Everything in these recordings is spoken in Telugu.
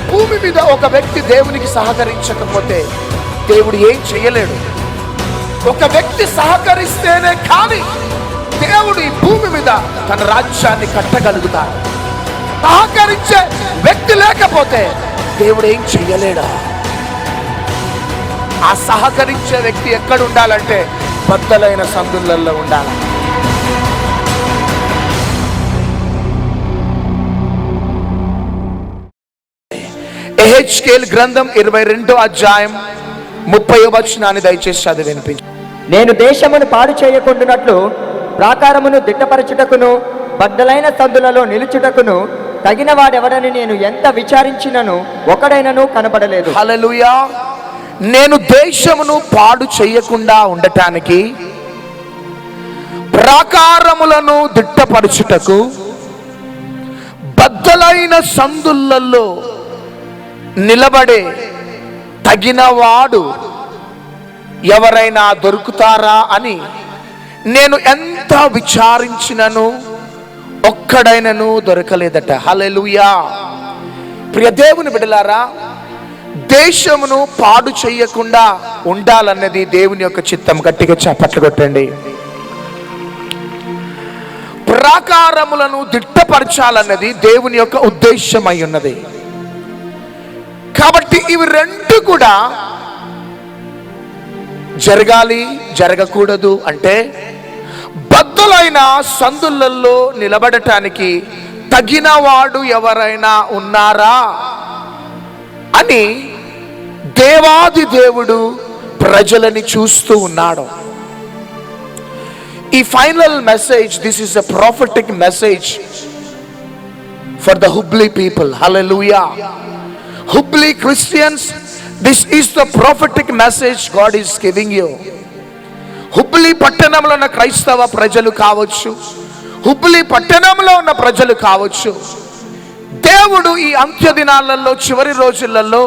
భూమి మీద ఒక వ్యక్తి దేవునికి సహకరించకపోతే దేవుడు ఏం చేయలేడు. ఒక వ్యక్తి సహకరిస్తేనే కానీ దేవుడు ఈ భూమి మీద తన రాజ్యాన్ని కట్టగలుగుతాడు. సహకరించే వ్యక్తి లేకపోతే దేవుడు ఏం చెయ్యలేడా? ఆ సహకరించే వ్యక్తి ఎక్కడ ఉండాలంటే బద్దలైన సందులలో ఉండాలి. యెహెజ్కేలు గ్రంథం 22వ అధ్యాయం 30వ వచనాన్ని దయచేసి చదివి వినిపించు. నేను దేశమును పాడు చేయకుండానట్లు ప్రాకారమును దిట్టపరచుటకును బద్దలైన సందులలో నిలుచుటకును తగిన వాడెవడని నేను ఎంత విచారించినను ఒకడైనను కనబడలేదు. హల్లెలూయా. నేను దేశమును పాడు చేయకుండా ఉండటానికి ప్రాకారములను దిట్టపరచుటకు బద్దలైన సందులలో నిలబడే తగినవాడు ఎవరైనా దొరుకుతారా అని నేను ఎంత విచారించినను ఒక్కడైనను దొరకలేదట. హల్లెలూయా. ప్రియ దేవుని బిడ్డలారా, దేశమును పాడు చేయకుండా ఉండాలన్నది దేవుని యొక్క చిత్తం. గట్టిగా చప్పట్లు కొట్టండి. ప్రాకారములను దిట్టపరచాలన్నది దేవుని యొక్క ఉద్దేశమై ఉన్నది. కాబట్టి ఇవి రెండు కూడా జరగాలి. జరగకూడదు అంటే బద్దలైన సందులలో నిలబడటానికి తగిన వాడు ఎవరైనా ఉన్నారా అని దేవాది దేవుడు ప్రజలని చూస్తూ ఉన్నాడు. ఈ final message, this is a prophetic message for the Hubli people. Hallelujah. Hubli Christians, this is the prophetic message God is giving you. Hubli పట్టణంలో ఉన్న క్రైస్తవ ప్రజలు కావచ్చు, హుబ్లీ పట్టణంలో ఉన్న ప్రజలు కావచ్చు, దేవుడు ఈ అంత్య దినాలలో చివరి రోజులలో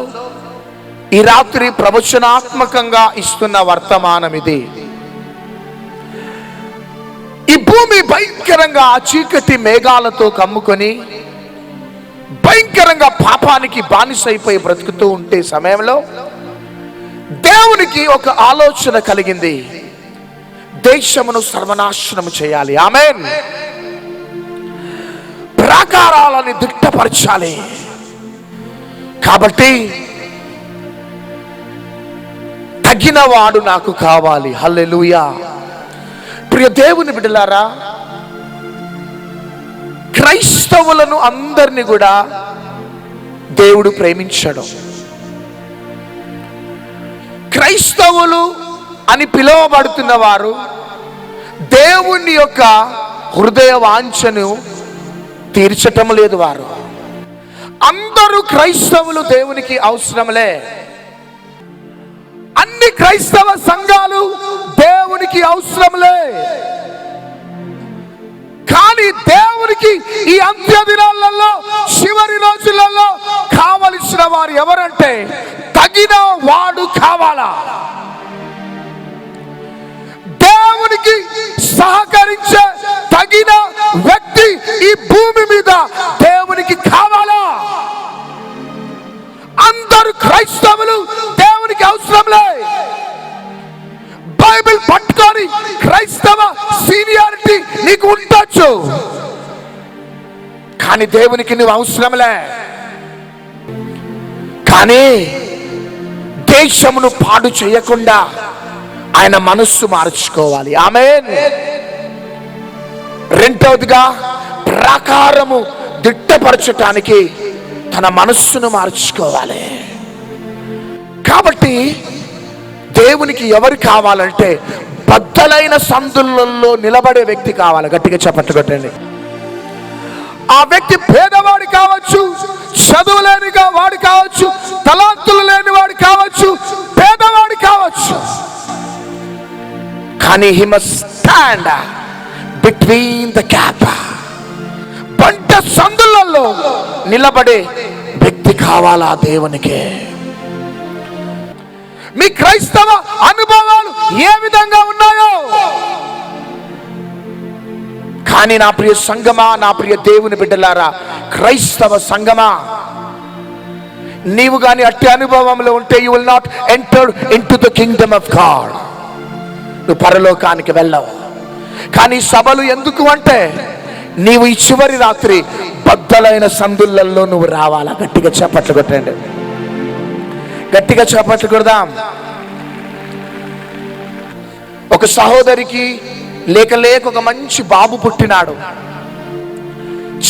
ఈ రాత్రి ప్రవచనాత్మకంగా ఇస్తున్న వర్తమానం ఇది. ఈ భూమి భయంకరంగా చీకటి మేఘాలతో కమ్ముకొని భయంకరంగా పాపానికి బానిసైపోయి బ్రతుకుతూ ఉంటే సమయంలో దేవునికి ఒక ఆలోచన కలిగింది. దేశమును సర్వనాశనము చేయాలి. ఆమేన్. ప్రాకారాలని దిట్టపరచాలి. కాబట్టి తగినవాడు నాకు కావాలి. హల్లెలూయా. ప్రియ దేవుని బిడ్డలారా, క్రైస్తవులను అందరినీ కూడా దేవుడు ప్రేమించడం. క్రైస్తవులు అని పిలువబడుతున్న వారు దేవుని యొక్క హృదయ వాంఛను తీర్చటం లేదు. వారు అందరూ క్రైస్తవులు దేవునికి అవసరంలే. అన్ని క్రైస్తవ సంఘాలు దేవునికి అవసరంలే. కానీ దేవునికి ఈ అంత్య దినాలలో చివరి రోజులలో కావలసిన వారు ఎవరంటే తగిన వాడు కావాలా. దేవునికి సహకరించే తగిన వ్యక్తి ఈ భూమి మీద దేవునికి కావాలా. అందరు క్రైస్తవులు దేవునికి అవసరంలే. బైబిల్ పట్టుకొని క్రైస్తవ సీనియారిటీ నీకు ఉండొచ్చు, కానీ దేవునికి నువ్వు అవసరంలే. కానీ దేశమును పాడు చేయకుండా ఆయన మనస్సు మార్చుకోవాలి. ఆమేన్. రెండవదిగా ప్రాకారము దిట్టపరచటానికి తన మనస్సును మార్చుకోవాలి. కాబట్టి దేవునికి ఎవరు కావాలంటే బద్దలైన సందులలో నిలబడే వ్యక్తి కావాలి. గట్టిగా చప్పట్లు కొట్టండి. ఆ వ్యక్తి పేదవాడు కావచ్చు, చదువు లేని వాడు కావచ్చు, తలాంతులు లేని వాడు కావచ్చు, పేదవాడు కావచ్చు, కానీ he must stand between the gap. పంట సందులలో నిలబడే వ్యక్తి కావాలా దేవునికి. మీ క్రైస్తవ అనుభవాలు ఏ విధంగా ఉన్నాయో, కానీ నా ప్రియ సంఘమా, నా ప్రియ దేవుని బిడ్డలారా, క్రైస్తవ సంఘమా, నీవు కానీ అట్టి అనుభవంలో ఉంటే you will not enter into the kingdom of God. నువ్వు పరలోకానికి వెళ్ళవు. కానీ సభలు ఎందుకు అంటే నీవు ఈ చివరి రాత్రి బద్దలైన సందులలో నువ్వు రావాలా. గట్టిగా చప్పట్లు కొట్టండి, గట్టిగా చప్పట్లు కొడదాం. ఒక సహోదరికి లేక ఒక మంచి బాబు పుట్టినాడు.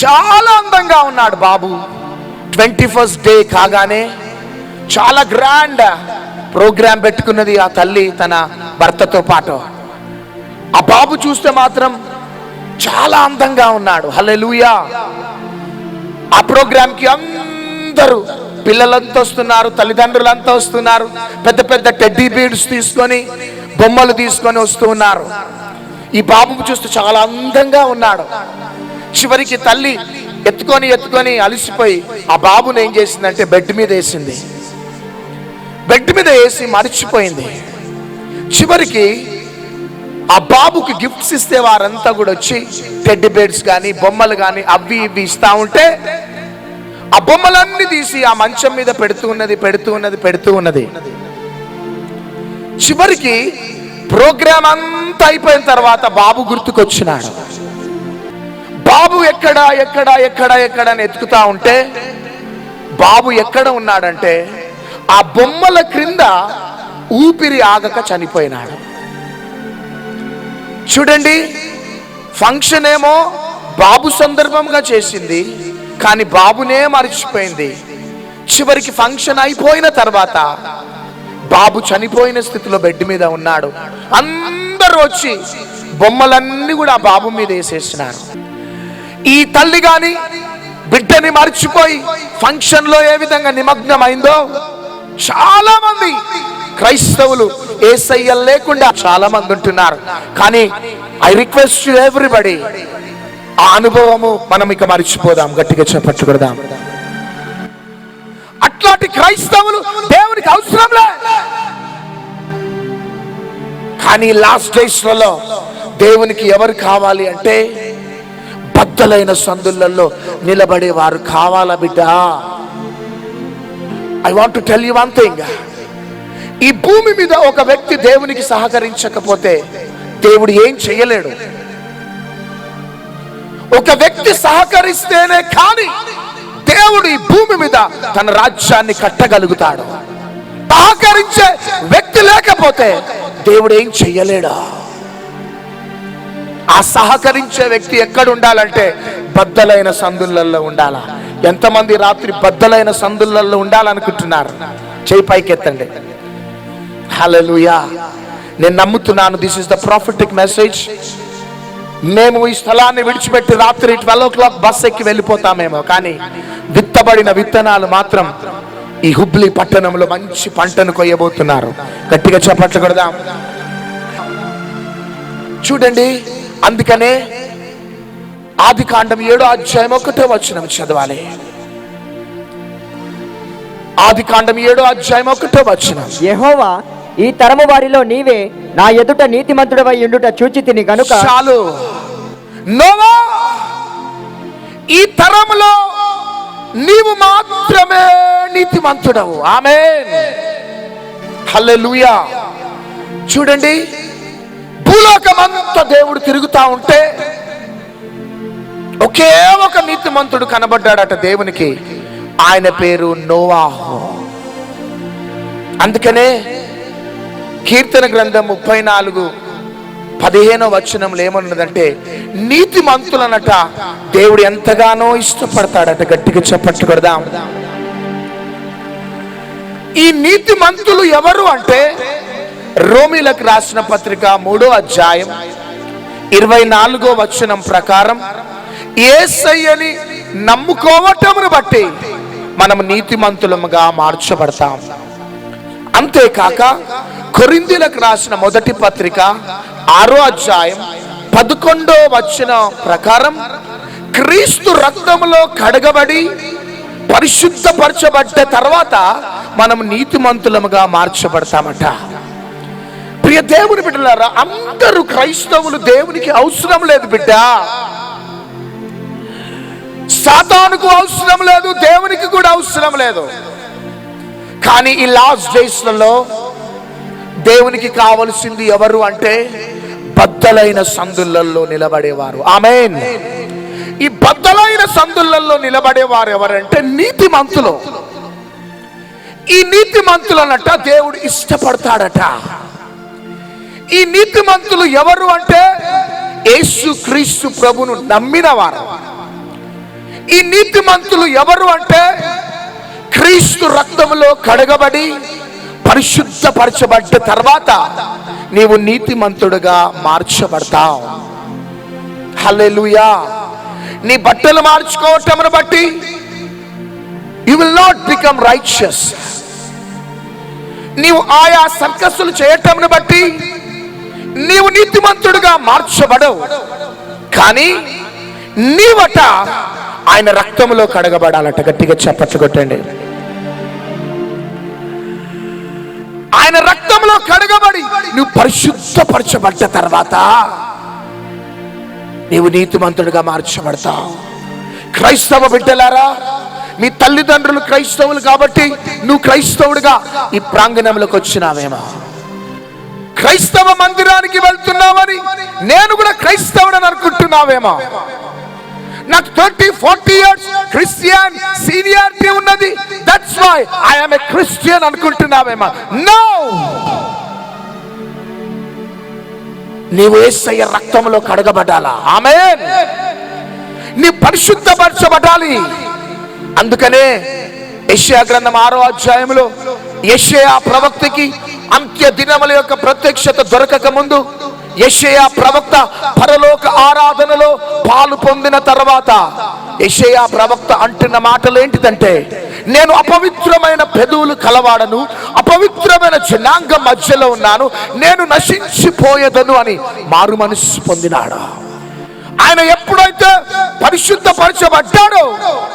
చాలా అందంగా ఉన్నాడు బాబు. 21st డే కాగానే చాలా గ్రాండ్ ప్రోగ్రాం పెట్టుకున్నది ఆ తల్లి తన భర్తతో పాటు. ఆ బాబు చూస్తే మాత్రం చాలా అందంగా ఉన్నాడు. హల్లెలూయా. ఆ ప్రోగ్రాంకి అందరూ పిల్లలంతా వస్తున్నారు, తల్లిదండ్రులంతా వస్తున్నారు. పెద్ద పెద్ద టెడ్డీ బీడ్స్ తీసుకొని, బొమ్మలు తీసుకొని వస్తూ ఉన్నారు. ఈ బాబు చూస్తే చాలా అందంగా ఉన్నాడు. చివరికి తల్లి ఎత్తుకొని అలసిపోయి ఆ బాబుని ఏం చేసిందంటే బెడ్ మీద వేసింది. బెడ్ మీద వేసి మర్చిపోయింది. చివరికి ఆ బాబుకి గిఫ్ట్స్ ఇస్తే వారంతా కూడా వచ్చి టెడ్డీ బేర్స్ కానీ బొమ్మలు కానీ అవి ఇవి ఇస్తా ఉంటే ఆ బొమ్మలన్నీ తీసి ఆ మంచం మీద పెడుతూ ఉన్నది. చివరికి ప్రోగ్రాం అంతా అయిపోయిన తర్వాత బాబు గుర్తుకొచ్చినాడు. బాబు ఎక్కడా అని ఎత్తుకుతా ఉంటే బాబు ఎక్కడ ఉన్నాడంటే ఆ బొమ్మల క్రింద ఊపిరి ఆగక చనిపోయినాడు. చూడండి, ఫంక్షన్ ఏమో బాబు సందర్భంగా చేసింది, కానీ బాబునే మర్చిపోయింది. చివరికి ఫంక్షన్ అయిపోయిన తర్వాత బాబు చనిపోయిన స్థితిలో బెడ్ మీద ఉన్నాడు. అందరూ వచ్చి బొమ్మలన్నీ కూడా ఆ బాబు మీద వేసేసినారు. ఈ తల్లి గాని బిడ్డని మర్చిపోయి ఫంక్షన్ లో ఏ విధంగా నిమగ్నమైందో చాలా మంది క్రైస్తవులు యేసయ్య లేకుండా చాలా మంది ఉంటున్నారు. కానీ ఐ రిక్వెస్ట్ యు ఎవ్రీబడి, ఆ అనుభవము మనం ఇక మర్చిపోదాం. గట్టిగా చప్పట్లు కొడదాం. అట్లాంటి క్రైస్తవులు దేవునికి అవసరం లే. కానీ లాస్ట్ డేస్ లలో దేవునికి ఎవరు కావాలి అంటే బద్దలైన సందులలో నిలబడే వారు కావాలా బిడ్డ. I want to tell you one thing. ఈ భూమి మీద ఒక వ్యక్తి దేవునికి సహకరించకపోతే దేవుడు ఏం చేయలేడు. ఒక వ్యక్తి సహకరిస్తేనే కానీ దేవుడు ఈ భూమి మీద తన రాజ్యాన్ని కట్టగలుగుతాడు. సహకరించే వ్యక్తి లేకపోతే దేవుడు ఏం చెయ్యలేడా. ఆ సహకరించే వ్యక్తి ఎక్కడ ఉండాలంటే బద్దలైన సందులలో ఉండాలా. ఎంతమంది రాత్రి బద్దలైన సందులలో ఉండాలనుకుంటున్నారు? చేయి పైకెత్తండి. హల్లెలూయా. నేను నమ్ముతున్నాను this is the prophetic message. మేము ఈ స్థలాన్ని విడిచిపెట్టి రాత్రి 12 o'clock బస్ ఎక్కి వెళ్ళిపోతామేమో, కానీ విత్తబడిన విత్తనాలు మాత్రం ఈ హుబ్లీ పట్టణంలో మంచి పంటను కొయ్యబోతున్నారు. గట్టిగా చప్పట్లు కొడదాం. చూడండి, అందుకనే ఆదికాండం 7వ అధ్యాయం 1వ వచనం చదవాలి. ఆదికాండం 7వ అధ్యాయం 1వ వచనం. యెహోవా, ఈ తరము వారిలో నీవే నా ఎదుట నీతిమంతుడవై ఉండుట చూచి తిని గనుక. చాలు. నోవా, ఈ తరములో నీవు మాత్రమే నీతిమంతుడవు. ఆమేన్. హల్లెలూయా. చూడండి, భూలోకమంతా దేవుడు తిరుగుతా ఉంటే ఒకే ఒక నీతిమంతుడు కనబడ్డాడట దేవునికి. ఆయన పేరు నోవాహు. అందుకనే కీర్తన గ్రంథం 34:15వ వచనంలో ఏమన్నదంటే నీతిమంతులనట దేవుడు ఎంతగానో ఇష్టపడతాడట. గట్టిగా చప్పట్లు కొడదాం. ఈ నీతిమంతులు ఎవరు అంటే రోమీలకు రాసిన పత్రిక 3వ అధ్యాయం 24వ వచనం ప్రకారం యేసయ్యని నమ్ముకోవటమును బట్టి మనం నీతిమంతులముగా మార్చబడతాం. అంతేకాక కొరింథీయులకు రాసిన మొదటి పత్రిక 6వ అధ్యాయం 11వ వచనం ప్రకారం క్రీస్తు రక్తములో కడగబడి పరిశుద్ధపరచబడ్డ తర్వాత మనం నీతిమంతులముగా మార్చబడతామట. ప్రియ దేవుని బిడ్డలారా, అందరూ క్రైస్తవులు దేవునికి అవసరం లేదు బిడ్డ. సాతానుకు అవసరం లేదు, దేవునికి కూడా అవసరం లేదు. కానీ ఈ లాస్ట్ డేస్లలో దేవునికి కావలసింది ఎవరు అంటే బద్దలైన సందులలో నిలబడేవారు. ఆమేన్. ఈ బద్దలైన సందులలో నిలబడేవారు ఎవరంటే నీతిమంతులు. ఈ నీతిమంతులనట దేవుడు ఇష్టపడతాడట. ఈ నీతిమంతులు ఎవరు అంటే యేసు క్రీస్తు ప్రభును నమ్మిన వారు. ఈ నీతిమంతులు ఎవరు అంటే క్రీస్తు రక్తములో కడగబడి పరిశుద్ధపరచబడ్డ తర్వాత నీవు నీతిమంతుడుగా మార్చబడతావు. హల్లెలూయా. నీ బట్టలు మార్చుకోవటమును బట్టి you will not become righteous. నీవు ఆయా సర్కస్సులు చేయటమును బట్టి నీవు నీతిమంతుడుగా మార్చబడవు. కానీ నీవట ఆయన రక్తములో కడగబడాలట. గట్టిగా చప్పట్లు కొట్టండి. ఆయన రక్తంలో కడగబడి నువ్వు పరిశుద్ధపరచబడ్డ తర్వాత నీవు నీతిమంతుడిగా మార్చబడతావు. క్రైస్తవ బిడ్డలారా, మీ తల్లిదండ్రులు క్రైస్తవులు కాబట్టి నువ్వు క్రైస్తవుడిగా ఈ ప్రాంగణంలోకి వచ్చినావేమో. క్రైస్తవ మందిరానికి వెళ్తున్నావని నేను కూడా క్రైస్తవుడని అనుకుంటున్నావేమో. నాకు 30-40 years క్రిస్టియన్ సీనియారిటీ ఉన్నది, that's why I am a Christian అనుకుంటున్నావేమో. నో, నీవు యేసయ్య రక్తంలో కడగబడాలా. ఆమేన్. నీ పరిశుద్ధపరచబడాలి. అందుకనే యెషయా గ్రంథం 6వ అధ్యాయంలో యెషయా ప్రవక్తకి అంత్య దినముల యొక్క ప్రత్యక్షత దొరకక ముందు యెషయా ప్రవక్త పరలోక ఆరాధనలో పాలు పొందిన తర్వాత యెషయా ప్రవక్త అంటున్న మాటలు ఏంటిదంటే, నేను అపవిత్రమైన పెదవులు కలవాడను, అపవిత్రమైన జనాంగం మధ్యలో ఉన్నాను, నేను నశించిపోయేదను అని మారు మనస్సు పొందినాడు. ఆయన ఎప్పుడైతే పరిశుద్ధపరచబడ్డాడో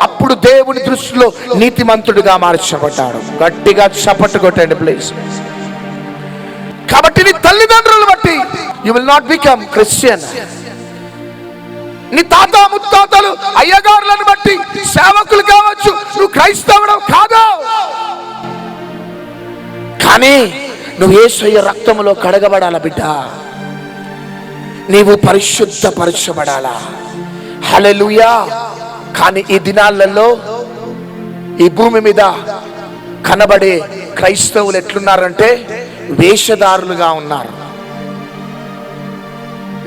అప్పుడు దేవుని దృష్టిలో నీతిమంతుడిగా మార్చబడ్డాడు. గట్టిగా చప్పట్లు కొట్టండి ప్లీజ్. కాబట్టి నీ తల్లిదండ్రులు బట్టి you will not become Christian. నీ తాత ముత్తాతలు అయ్యగారులను బట్టి సేవకులు కావచ్చు, నువ్వు క్రైస్తవుడు కాదు. కానీ నువ్వు యేసయ్య రక్తములో కడగబడాల బిడ్డ. నీవు పరిశుద్ధపరచబడాలా. హల్లెలూయా. కానీ ఈ దినాలలో ఈ భూమి మీద కనబడే క్రైస్తవులు ఎట్లున్నారంటే వేషధారులుగా ఉన్నారు.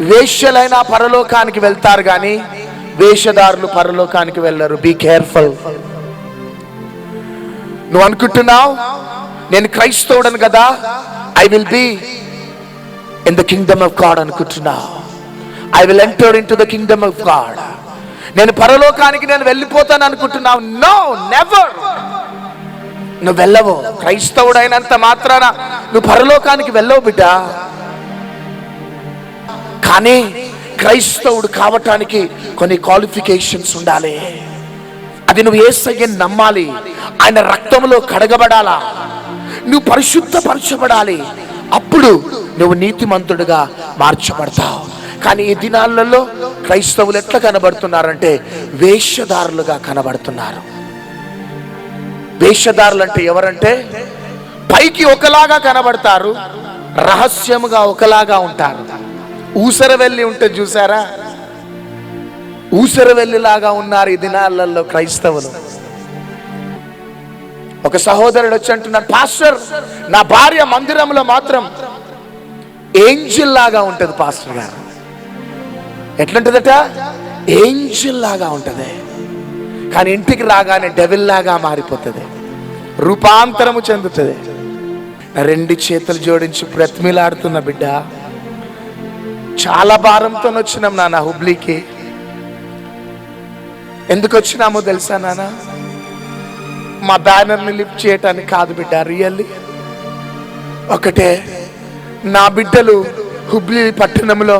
వేశ్యలైన పరలోకానికి వెళ్తారు కానీ వేషధారులు పరలోకానికి వెళ్ళరు. Be careful. నువ్వు అనుకుంటున్నావు నేను క్రైస్తవుడను కదా, I will be in the kingdom of God అనుకుంటున్నావు. I will enter into the kingdom of God. నేను పరలోకానికి నేను వెళ్ళిపోతాను అనుకుంటున్నావు. No, never. నువ్వు వెళ్ళవు. క్రైస్తవుడైనంత మాత్రాన నువ్వు పరలోకానికి వెళ్ళవు బిడ్డ. కానీ క్రైస్తవుడు కావటానికి కొన్ని క్వాలిఫికేషన్స్ ఉండాలి. అది నువ్వు యేసయ్యని నమ్మాలి, ఆయన రక్తంలో కడగబడాలా, నువ్వు పరిశుద్ధపరచబడాలి. అప్పుడు నువ్వు నీతిమంతుడిగా మార్చబడతావు. కానీ ఈ దినాలలో క్రైస్తవులు ఎట్లా కనబడుతున్నారంటే వేషధారులుగా కనబడుతున్నారు. వేషధారులు అంటే ఎవరంటే పైకి ఒకలాగా కనబడతారు, రహస్యముగా ఒకలాగా ఉంటారు. ఊసరవెల్లి ఉంటే చూసారా, ఊసరవెల్లిలాగా ఉన్నారు ఈ దినాలలో క్రైస్తవులు. ఒక సహోదరుడు వచ్చి అంటున్నాడు, పాస్టర్ నా భార్య మందిరంలో మాత్రం ఏంజిల్ లాగా ఉంటది పాస్టర్ గారు. ఎట్లుంటదట? ఏంజిల్ లాగా ఉంటది. కానీ ఇంటికి రాగానే డెవిల్ లాగా మారిపోతుంది, రూపాంతరము చెందుతుంది. రెండు చేతులు జోడించి బ్రతిమిలాడుతున్న బిడ్డ, చాలా భారంతో వచ్చినాం నాన్న హుబ్లీకి. ఎందుకు వచ్చినామో తెలుసా నాన్న? మా బ్యానర్ని లిఫ్ట్ చేయటానికి కాదు బిడ్డ, రియల్లీ ఒకటే. నా బిడ్డలు హుబ్లీ పట్టణంలో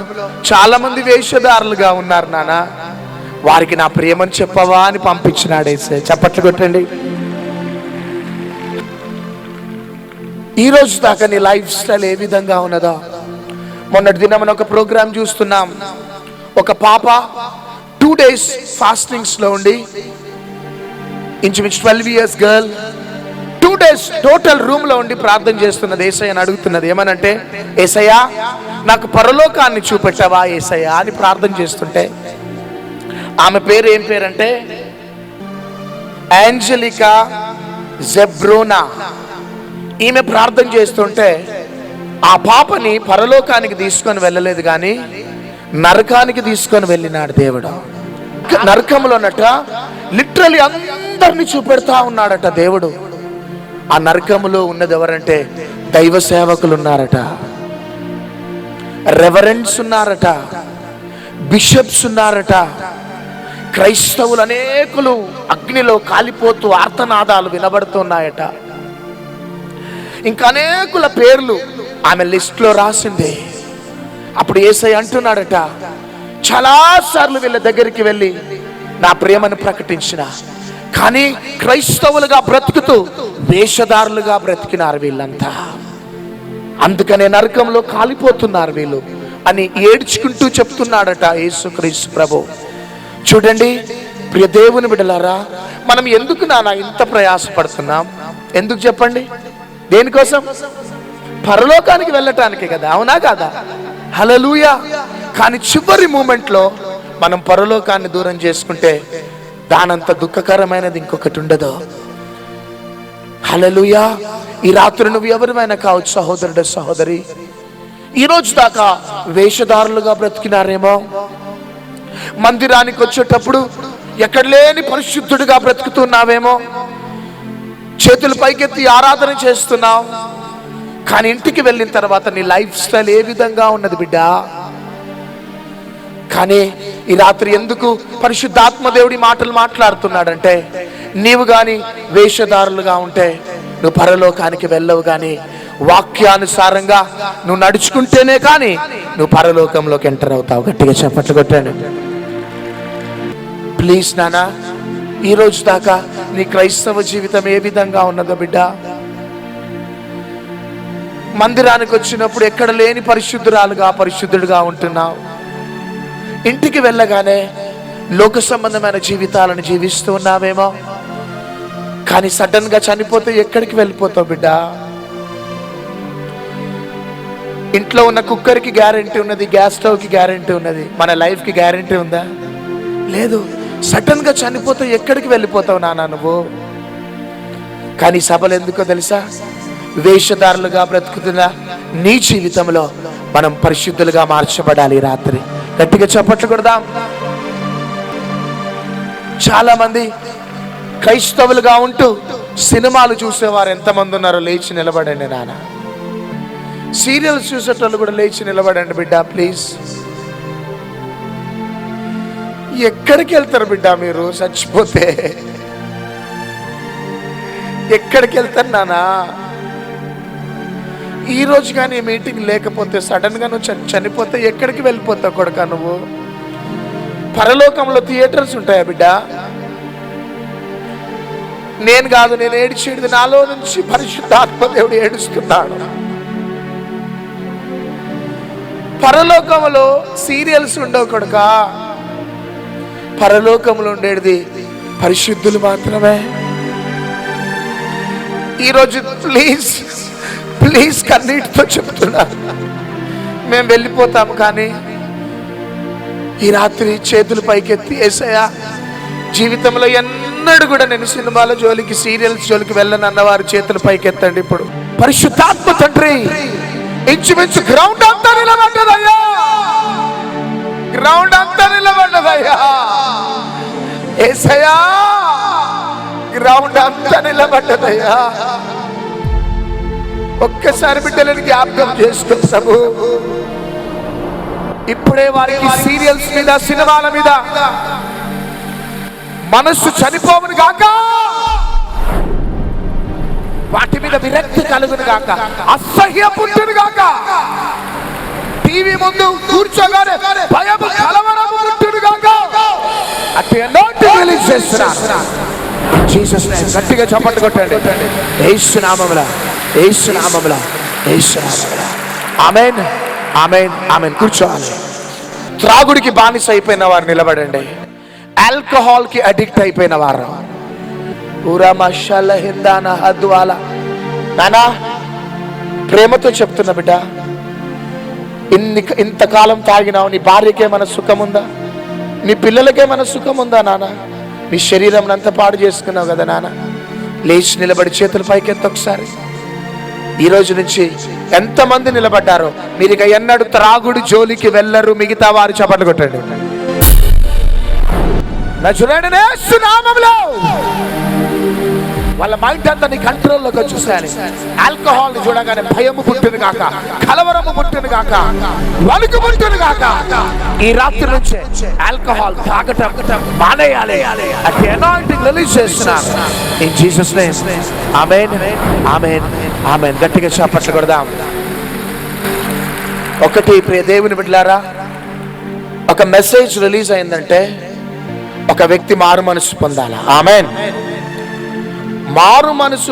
చాలా మంది వేషధారులుగా ఉన్నారు నాన్న, వారికి నా ప్రేమను చెప్పవా అని పంపించినాడు యేసయ్య. చప్పట్లు కొట్టండి. ఈ రోజు దాకా నీ లైఫ్ స్టైల్ ఏ విధంగా ఉన్నదో. మొన్నటి దినం ఒక ప్రోగ్రాం చూస్తున్నాం. ఒక పాప 2 days ఫాస్టింగ్స్ లో ఉండి, ఇంచుమించు 12 years girl 2 days total room లో ఉండి ప్రార్థన చేస్తున్నది యేసయ్యని అడుగుతున్నది ఏమనంటే, యేసయ్యా నాకు పరలోకాన్ని చూపెట్టవా యేసయ్యా అని ప్రార్థన చేస్తుంటే, ఆమె పేరు ఏం పేరంటే ఏంజెలికా జెబ్రోనా. ఈమె ప్రార్థన చేస్తుంటే ఆ పాపని పరలోకానికి తీసుకొని వెళ్ళలేదు కానీ నరకానికి తీసుకొని వెళ్ళినాడు దేవుడు. నరకంలోనట లిటరలీ అందరిని చూపెడతా ఉన్నాడట దేవుడు. ఆ నరకములో ఉన్నది ఎవరంటే దైవ సేవకులు ఉన్నారట, రెవరెండ్స్ ఉన్నారట, బిషప్స్ ఉన్నారట, క్రైస్తవులు అనేకులు అగ్నిలో కాలిపోతూ ఆర్తనాదాలు వినబడుతున్నాయట. ఇంకా అనేకుల పేర్లు ఆమె లిస్ట్ లో రాసింది. అప్పుడు యేసయ్య అంటున్నాడట, చాలాసార్లు వీళ్ళ దగ్గరికి వెళ్ళి నా ప్రేమను ప్రకటించిన, కానీ క్రైస్తవులుగా బ్రతుకుతూ వేషధారులుగా బ్రతికినారు వీళ్ళంతా, అందుకనే నరకంలో కాలిపోతున్నారు వీళ్ళు అని ఏడ్చుకుంటూ చెప్తున్నాడట యేసుక్రీస్తు ప్రభు. చూడండి ప్రియ దేవుని బిడ్డలారా, మనం ఎందుకు నాన్న ఇంత ప్రయాసపడుతున్నాం? ఎందుకు చెప్పండి? దేనికోసం? పరలోకానికి వెళ్ళటానికి కదా, అవునా కాదా? హల్లెలూయా. కానీ చివరి మూమెంట్ లో మనం పరలోకాన్ని దూరం చేసుకుంటే దానంత దుఃఖకరమైనది ఇంకొకటి ఉండదు. హల్లెలూయా. ఈ రాత్రి నువ్వు ఎవరిమైనా కావచ్చు సహోదరుడు సహోదరి, ఈ రోజు దాకా వేషధారులుగా బ్రతికినారేమో, మందిరానికి వచ్చేటప్పుడు ఎక్కడ లేని పరిశుద్ధుడిగా బ్రతుకుతున్నావేమో, చేతులు పైకెత్తి ఆరాధన చేస్తున్నావు, కానీ ఇంటికి వెళ్ళిన తర్వాత నీ లైఫ్ స్టైల్ ఏ విధంగా ఉన్నది బిడ్డ? కానీ ఈ రాత్రి ఎందుకు పరిశుద్ధాత్మ దేవుడి మాటలు మాట్లాడుతున్నాడంటే, నీవు గాని వేషధారులుగా ఉంటే నువ్వు పరలోకానికి వెళ్ళవు, కానీ వాక్యానుసారంగా నువ్వు నడుచుకుంటేనే కానీ నువ్వు పరలోకంలోకి ఎంటర్ అవుతావు. గట్టిగా చప్పట్లు కొట్టాను. ప్లీజ్ నానా, ఈ రోజు దాకా నీ క్రైస్తవ జీవితం ఏ విధంగా ఉన్నదో బిడ్డ? మందిరానికి వచ్చినప్పుడు ఎక్కడ లేని పరిశుద్ధురాలుగా పరిశుద్ధుడిగా ఉంటున్నావు, ఇంటికి వెళ్ళగానే లోక సంబంధమైన జీవితాలను జీవిస్తూ ఉన్నావేమో, కానీ సడన్ గా చనిపోతే ఎక్కడికి వెళ్ళిపోతావు బిడ్డ? ఇంట్లో ఉన్న కుక్కర్కి గ్యారెంటీ ఉన్నది, గ్యాస్ స్టవ్కి గ్యారెంటీ ఉన్నది, మన లైఫ్కి గ్యారెంటీ ఉందా? లేదు. సడన్ గా చనిపోతే ఎక్కడికి వెళ్ళిపోతావు నాన్న నువ్వు? కానీ సభలు ఎందుకో తెలుసా? వేషధారులుగా బ్రతుకుతున్న నీ జీవితంలో మనం పరిశుద్ధులుగా మార్చబడాలి. రాత్రి గట్టిగా చప్పట్లు కొడదాం. చాలా మంది క్రైస్తవులుగా ఉంటూ సినిమాలు చూసేవారు ఎంతమంది ఉన్నారో లేచి నిలబడండి నాన్న. సీరియల్స్ చూసేటోళ్ళు కూడా లేచి నిలబడండి బిడ్డ ప్లీజ్. ఎక్కడికి వెళ్తారు బిడ్డ మీరు చచ్చిపోతే? ఎక్కడికి వెళ్తారు నానా? ఈ రోజు కానీ మీటింగ్ లేకపోతే సడన్ గా నువ్వు చనిపోతే ఎక్కడికి వెళ్ళిపోతావు కొడుకా నువ్వు? పరలోకంలో థియేటర్స్ ఉంటాయా బిడ్డ? నేను కాదు, నేను ఏడ్చేది నాలో నుంచి పరిశుద్ధాత్మ దేవుడు ఏడుస్తున్నాడు. పరలోకంలో సీరియల్స్ ఉండవు కొడుకా, పరలోకంలో ఉండేది పరిశుద్ధులు మాత్రమే. ఈరోజు ప్లీజ్ ప్లీజ్ కన్నీటితో చెప్తున్నా, మేము వెళ్ళిపోతాము, కానీ ఈ రాత్రి చేతులు పైకెత్తి యేసయ్యా, జీవితంలో ఎన్నడూ కూడా నేను సినిమాల జోలికి సీరియల్స్ జోలికి వెళ్ళను అన్నవారు చేతులు పైకెత్తండి. ఇప్పుడు పరిశుద్ధాత్మ తండ్రి ఇంచుమించు గ్రౌండ్ అంతా నిలబడ్డదయ్యా, గ్రౌండ్ అంతా నిలబడ్డదయ్యా యేసయ్యా, గ్రౌండ్ అంతా నిలబడ్డదయ్యా. ఒక్కసారి బిడ్డలను జ్ఞాపకం చేసుకో ప్రభు. ఇప్పుడే వారికి సీరియల్స్ మీద సినిమాల మీద మనస్సు చనిపోవును గాక, వాటి మీద విరక్తి కలుగును గాక, అసహ్య పుట్టును గాక, టీవీ ముందు కూర్చోగానే భయము కలవరము పుట్టును గాక. అట్టి నోటి రిలీజ్ చేస్తున్నా జీసస్ నేమ్. గట్టిగా చప్పట్లు కొట్టండి. యేసు నామములో, యేసు నామములో, యేసు నామములో. ఆమేన్, ఆమేన్, ఆమేన్. కూర్చోవాలి. త్రాగుడికి బానిస అయిపోయిన వారు నిలబడండి. ఆల్కహాల్ కి అడిక్ట్ అయిపోయిన వారు, ఊరామషాల హిందాన హద్వాల. నానా, ప్రేమతో చెప్తున్నా బిడ్డ, ఇంతకాలం తాగినావు, నీ భార్యకేమైనా సుఖం ఉందా? నీ పిల్లలకేమైనా సుఖం ఉందా నాన్న? నీ శరీరం అంతా పాడు చేసుకున్నావు కదా నాన్న. లేచి నిలబడి చేతుల పైకెత్తి ఒకసారి. ఈ రోజు నుంచి ఎంతమంది నిలబడ్డారో, మీరు ఇక ఎన్నడూ త్రాగుడు జోలికి వెళ్ళరు. మిగతా వారు చప్పట్లు కొట్టండి. నజరేయుడైన యేసు నామములో వాళ్ళ మైండ్ అంతా నీ కంట్రోల్లోకి వచ్చేసారి. ఆల్కహాల్ ని చూడగానే భయము పుట్టును గాక, కలవరము పుట్టును గాక, వణుకు పుట్టును గాక. ఈ రాత్రి నుంచే ఆల్కహాల్ తాగటం మానేయాలి. అట్టి అనాయింటింగ్ రిలీజ్ చేస్తున్నాను ఇన్ జీసస్ నేమ్. ఆమేన్, ఆమేన్, ఆమేన్. గట్టిగా చప్పట్లు కొడదాం. ఒకటి, ప్రియ దేవుని బిడ్డలారా, ఒక మెసేజ్ రిలీజ్ అయిందంటే ఒక వ్యక్తి మారు మనసు పొందాలా. ఆమేన్. మారు మనసు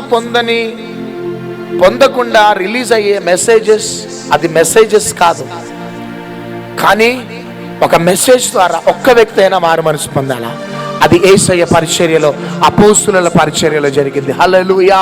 పొందకుండా రిలీజ్ అయ్యే మెసేజెస్, అది మెసేజెస్ కాదు. కానీ ఒక మెసేజ్ ద్వారా ఒక్క వ్యక్తి అయినా మారు మనసు పొందాలా. అది యేసయ్య పరిచర్యలో, అపోస్తుల పరిచర్యలో జరిగింది. హల్లెలూయా.